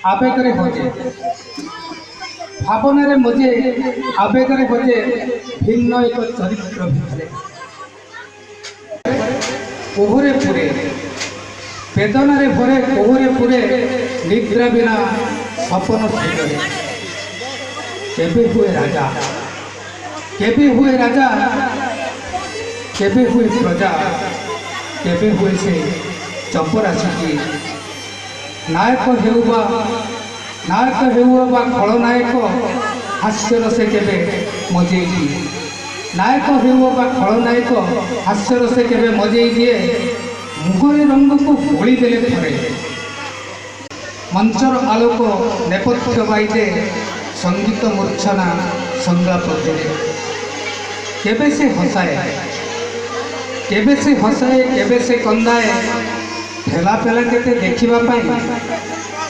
आवेगरे खोजे भावनारे मजे आवेगरे खोजे भिन्न एक चरित्र भितरे कोहरे पुरे वेदनारे भरे कोहरे पुरे निद्रा बिना सपन भेदरे केबे हुए राजा केबे हुए राजा केबे हुए प्रजा केबे हुए से चपरासी नायक हेउबा खलनायक हास्यर से केबे मजे दिए नायक हेउबा खलनायक हास्यर से केबे मजे दिए मुहरे रंग को बोली देले थरे मंचर आलोक नेपथ्य बाइदे संगीत मूर्छना संलाप दे केबे से हसाए केबे से कंदाए ठेला पेला केते देखिबा पाई